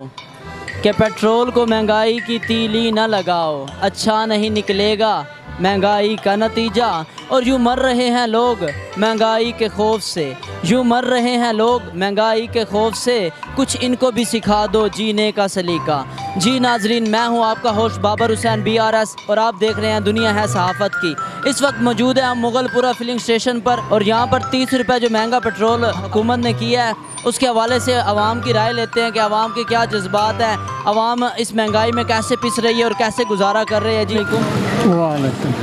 कि पेट्रोल को महंगाई की तीली न लगाओ, अच्छा नहीं निकलेगा महंगाई का नतीजा। और यूँ मर रहे हैं लोग महंगाई के खौफ से, यूँ मर रहे हैं लोग महंगाई के खौफ से, कुछ इनको भी सिखा दो जीने का सलीका। जी नाजरीन, मैं हूँ आपका होस्ट बाबर हुसैन BRS और आप देख रहे हैं दुनिया है सहाफ़त की। इस वक्त मौजूद है हम मुगलपुरा फिलिंग स्टेशन पर और यहाँ पर 30 रुपये जो महंगा पेट्रोल हुकूमत ने किया है उसके हवाले से आवाम की राय लेते हैं कि आवाम के क्या जज्बात हैं, आवाम इस महंगाई में कैसे पिस रही है और कैसे गुजारा कर रही है। जी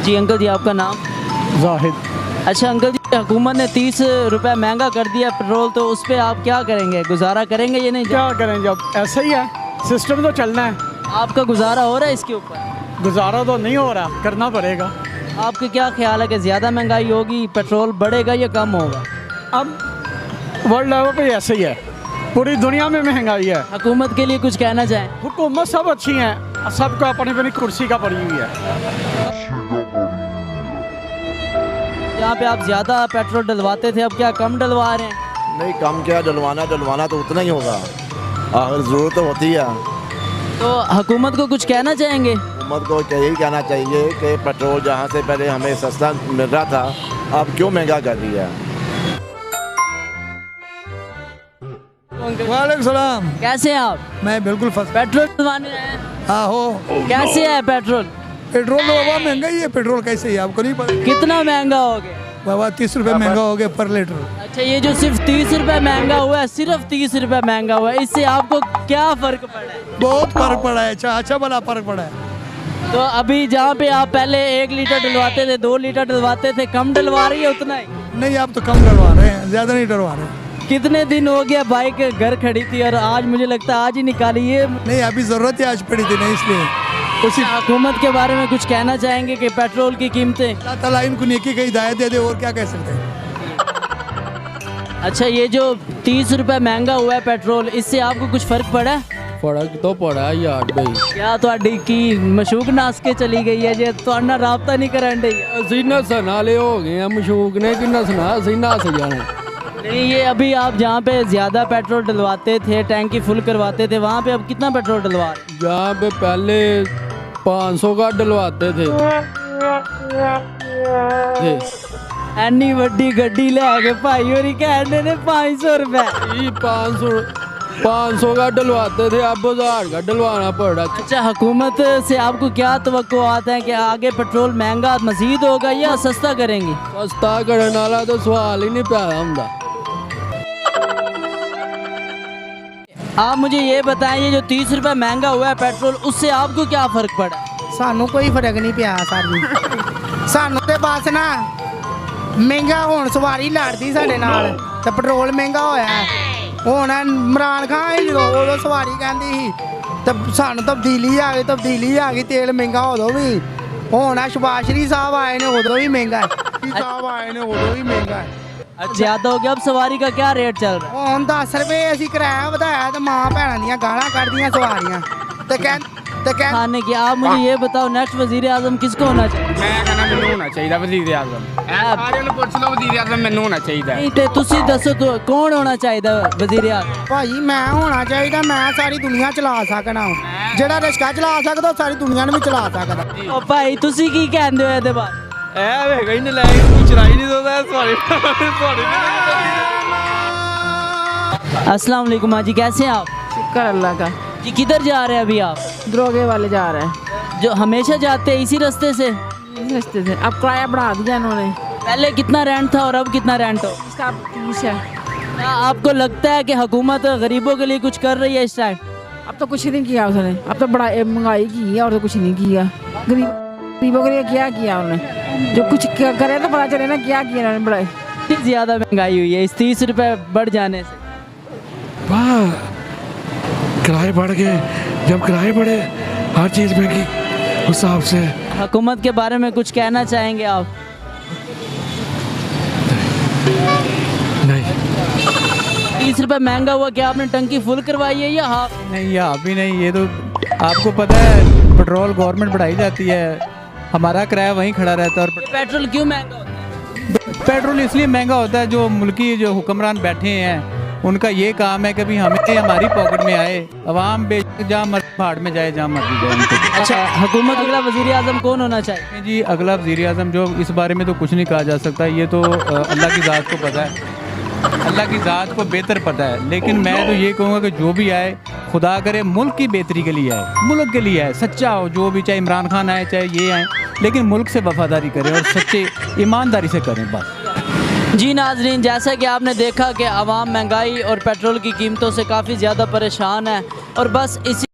जी अंकल जी, आपका नाम? जाहिद। अच्छा अंकल जी, हुकूमत ने 30 रुपये महंगा कर दिया पेट्रोल, तो उस पर आप क्या करेंगे? गुजारा करेंगे या नहीं? क्या करेंगे, अब ऐसा ही है, सिस्टम तो चलना है। आपका गुजारा हो रहा है इसके ऊपर? गुजारा तो नहीं हो रहा, करना पड़ेगा। आपके क्या ख्याल है कि ज़्यादा महंगाई होगी, पेट्रोल बढ़ेगा या कम होगा? अब वर्ल्ड लेवल पे ऐसे ही है, पूरी दुनिया में महंगाई है। हुकूमत के लिए कुछ कहना चाहें? हुकूमत सब अच्छी हैं, सबको अपनी अपनी कुर्सी का पड़ी हुई है। जहाँ पे आप ज़्यादा पेट्रोल डलवाते थे अब क्या कम डलवा रहे हैं? नहीं, कम क्या, डलवाना तो उतना ही होगा, आखिर ज़रूरत तो होती है। तो हुकूमत को कुछ कहना चाहेंगे? हुकूमत को यही कहना चाहिए कि पेट्रोल जहाँ से पहले हमें सस्ता मिल रहा था अब क्यों महंगा कर रही है। वालेकुम सलाम। कैसे हैं आप? मैं बिल्कुल फर्स्ट। पेट्रोल डलवाने आए हैं? आहो, कैसे है पेट्रोल? पेट्रोल तो बाबा महंगा ही है। पेट्रोल कैसे ही आपको नहीं पता? कितना महंगा हो गया बाबा 30 रुपये महंगा हो गया पर लीटर। अच्छा, ये जो सिर्फ 30 रुपये महंगा हुआ है, सिर्फ 30 रुपये महंगा हुआ है, इससे आपको क्या फ़र्क पड़ा है? बहुत फर्क पड़ा है, अच्छा बड़ा फर्क पड़ा है। तो अभी जहाँ पे आप पहले 1 लीटर डलवाते थे, 2 लीटर डलवाते थे, कम डलवा रही है उतना ही? नहीं, आप तो कम डलवा रहे हैं, ज़्यादा नहीं डलवा रहे। कितने दिन हो गया बाइक घर खड़ी थी और आज मुझे लगता है आज ही निकाली है। नहीं, अभी ज़रूरत ही आज पड़ी थी, नहीं इसलिए उसी। हुकूमत के बारे में कुछ कहना चाहेंगे कि पेट्रोल की कीमतें? अल्लाह ताला इनको नेकी का हिदायत दे दे, और क्या कह सकते हैं। अच्छा, ये जो 30 रुपये महंगा हुआ है पेट्रोल, इससे आपको कुछ फ़र्क पड़ा है? फर्क तो पड़ा यार भाई। क्या ਤੁਹਾਡੀ की मशूक नास के चली गई है जे ਤੁਹਾਡਾ राबता नहीं करन दी? ਅਸੀਂ ਨਸਣ ਵਾਲੇ ਹੋ ਗਏ ਆ, ਮਸ਼ੂਕ ਨੇ कि नसना, ਅਸੀਂ नस जाना। नहीं, ये अभी आप जहाँ पे ज़्यादा पेट्रोल डलवाते थे, टैंकी फुल करवाते थे, वहाँ पे अब कितना पेट्रोल डलवा रहे हैं? जहाँ पे पहले 500 का डलवाते थे। एनी वड्डी गड्डी लेके भाई होरी कहने ने 500 रुपए। 500 का डलवाते थे, अब 1000 का डलवाना पड़ रहा। अच्छा, हुकूमत से आपको क्या तवक्कुआत है कि आगे पेट्रोल महंगा मज़ीद होगा या सस्ता करेंगी? सस्ता करने वाला तो सवाल ही नहीं पैदा होता। आप मुझे ये बताएं, ये जो 30 रुपये महंगा हुआ है पेट्रोल, उससे आपको क्या फ़र्क पड़ा? सानू कोई फर्क नहीं पिया सर जी। सानू ते बस ना महंगा होने सवारी लड़ती साडे नाल ते पेट्रोल महंगा होया हुण इमरान खान जो उदों सवारी कहंदी सी ते सानू तब्दीली आ गई तेल महंगा उदों भी। हुण शबाश शरीफ साहब आए ने उदों भी महंगा है, साहब आए ने उदों भी महंगा है। ज़्यादा हो गया। अब सवारी का क्या रेट चल रहा है? हुण 10 रुपये असीं किराया वधाया ते मां भैणां दियां गालां कढदियां सवारियां ते कह खाने की। आप मुझे ये बताओ, नेक्स्ट वजीर आजम किसको होना चाहिए? मैं कहना मैनू होना चाहिए वजीर आजम। सारे ਨੂੰ ਪੁੱਛ ਲਓ ਵਜ਼ੀਰ ਆਜ਼ਮ ਮੈਨੂੰ ਹੋਣਾ ਚਾਹੀਦਾ। नहीं तो तुसी दसो तो कौन होना चाहिए वजीर आजम? ਭਾਜੀ ਮੈਂ ਹੋਣਾ ਚਾਹੀਦਾ, ਮੈਂ ਸਾਰੀ ਦੁਨੀਆ ਚਲਾ ਸਕਣਾ। ਜਿਹੜਾ ਰਿਕਸ਼ਾ ਚਲਾ ਸਕਦਾ ਉਹ ਸਾਰੀ ਦੁਨੀਆ ਨੂੰ ਵੀ ਚਲਾ ਸਕਦਾ। ओ भाई तुसी की कहंदे हो ਇਹਦੇ ਬਾਰੇ? ਇਹ ਵੇਖੋ ਇਹਨੇ ਲੈ ਕੇ ਕੋਈ ਚਲਾਈ ਨਹੀਂ ਦਦਾ ਸਵਾਰੀ ਸਵਾਰੀ। अस्सलाम वालेकुम हाजी, कैसे हैं आप? शुक्र अल्लाह का। जी किधर जा रहे हैं अभी आप? दरोगे वाले जा रहे हैं। जो हमेशा जाते हैं इसी रास्ते से? इस रास्ते से। अब किराया बढ़ा दिया इन्होंने। पहले कितना रेंट था और अब कितना रेंट हो? इसका 30 है। क्या आपको लगता है कि हुकूमत गरीबों के लिए कुछ कर रही है इस टाइम? अब तो कुछ नहीं किया उसने, अब तो बड़ा महंगाई की है और तो कुछ नहीं किया। गरीबों के लिए क्या किया उन्होंने? जो कुछ करे तो पता चले ना क्या किया उन्होंने। बड़ा इतनी ज़्यादा महंगाई हुई है इस 30 रुपये बढ़ जाने से। वाह, किराए बढ़ गए। जब किराए बढ़े हर चीज़ महंगी, उस हिसाब से। हुकूमत के बारे में कुछ कहना चाहेंगे आप? नहीं, 30 रुपये महंगा हुआ, क्या आपने टंकी फुल करवाई है या हाफ? नहीं, यहाँ भी नहीं। ये तो आपको पता है पेट्रोल गवर्नमेंट बढ़ाई जाती है, हमारा किराया वहीं खड़ा रहता है। और पेट्रोल क्यों महंगा होता है? पेट्रोल इसलिए महंगा होता है, जो मुल्की जो हुक्मरान बैठे हैं उनका ये काम है कि भी हमें हमारी पॉकेट में आए, अवाम जहाँ मर्जी भाड़ में जाए, जहाँ मर्जी जाए उनको। अच्छा, हुकूमत अगला वज़ीर आज़म कौन होना चाहिए? जी अगला वज़ीर आज़म जो, इस बारे में तो कुछ नहीं कहा जा सकता, ये तो अल्लाह की ज़ात को पता है, अल्लाह की ज़ात को बेहतर पता है। लेकिन मैं तो ये कहूँगा कि जो भी आए, खुदा करे मुल्क की बेहतरी के लिए आए, मुल्क के लिए आए, सच्चा हो जो भी, चाहे इमरान खान आए चाहे ये आए, लेकिन मुल्क से वफादारी करें और सच्चे ईमानदारी से करें बस। जी नाजरीन, जैसा कि आपने देखा कि आवाम महंगाई और पेट्रोल की कीमतों से काफ़ी ज़्यादा परेशान है और बस इसी